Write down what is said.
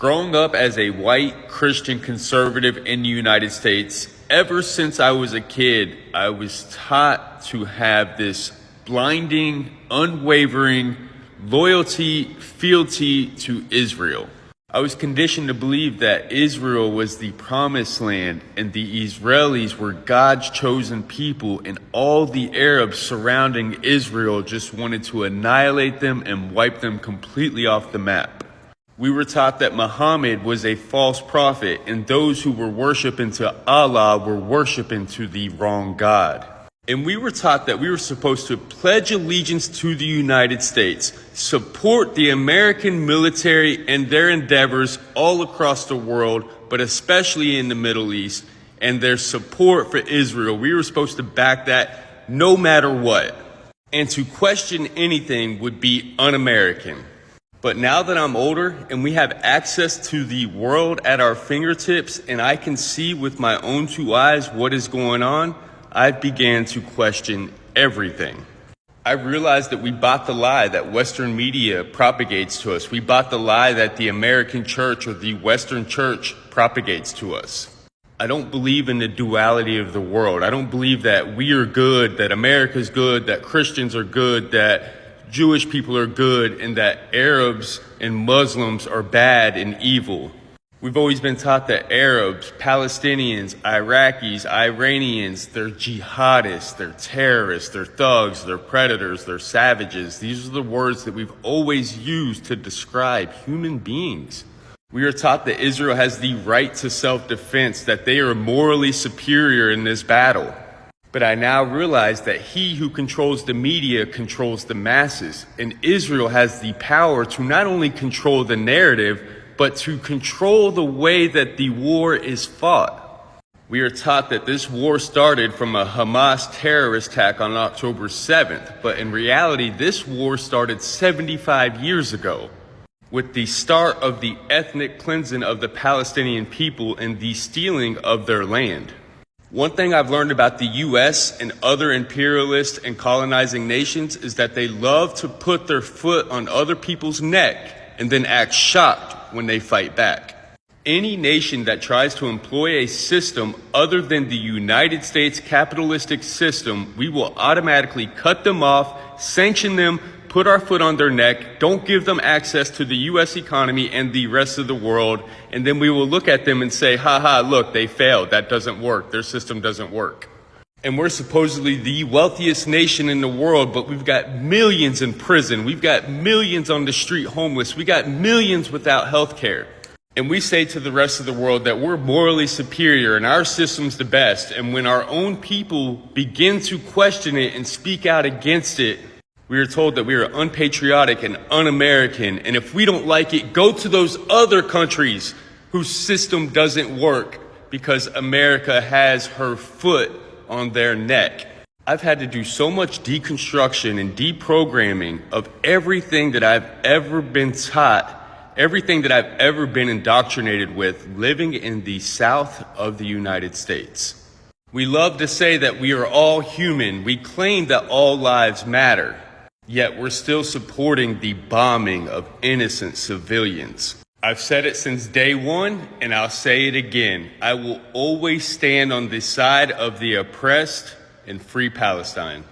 Growing up as a white Christian conservative in the United States, ever since I was a kid, I was taught to have this blinding, unwavering loyalty, fealty to Israel. I was conditioned to believe that Israel was the promised land and the Israelis were God's chosen people, and all the Arabs surrounding Israel just wanted to annihilate them and wipe them completely off the map. We were taught that Muhammad was a false prophet and those who were worshiping to Allah were worshiping to the wrong God. And we were taught that we were supposed to pledge allegiance to the United States, support the American military and their endeavors all across the world, but especially in the Middle East, and their support for Israel. We were supposed to back that no matter what. And to question anything would be un-American. But now that I'm older and we have access to the world at our fingertips and I can see with my own two eyes what is going on, I began to question everything. I realized that we bought the lie that Western media propagates to us. We bought the lie that the American church or the Western church propagates to us. I don't believe in the duality of the world. I don't believe that we are good, that America's good, that Christians are good, that Jewish people are good, and that Arabs and Muslims are bad and evil. We've always been taught that Arabs, Palestinians, Iraqis, Iranians, they're jihadists, they're terrorists, they're thugs, they're predators, they're savages. These are the words that we've always used to describe human beings. We are taught that Israel has the right to self-defense, that they are morally superior in this battle. But I now realize that he who controls the media controls the masses, and Israel has the power to not only control the narrative, but to control the way that the war is fought. We are taught that this war started from a Hamas terrorist attack on October 7th, but in reality, this war started 75 years ago, with the start of the ethnic cleansing of the Palestinian people and the stealing of their land. One thing I've learned about the U.S. and other imperialist and colonizing nations is that they love to put their foot on other people's neck and then act shocked when they fight back. Any nation that tries to employ a system other than the United States capitalistic system, we will automatically cut them off, sanction them, put our foot on their neck, don't give them access to the U.S. economy and the rest of the world, and then we will look at them and say, look, they failed. That doesn't work. Their system doesn't work. And we're supposedly the wealthiest nation in the world, but we've got millions in prison. We've got millions on the street homeless. We got millions without health care. And we say to the rest of the world that we're morally superior and our system's the best. And when our own people begin to question it and speak out against it, we are told that we are unpatriotic and un-American, and if we don't like it, go to those other countries whose system doesn't work because America has her foot on their neck. I've had to do so much deconstruction and deprogramming of everything that I've ever been taught, everything that I've ever been indoctrinated with living in the South of the United States. We love to say that we are all human. We claim that all lives matter. Yet we're still supporting the bombing of innocent civilians. I've said it since day one, and I'll say it again. I will always stand on the side of the oppressed and free Palestine.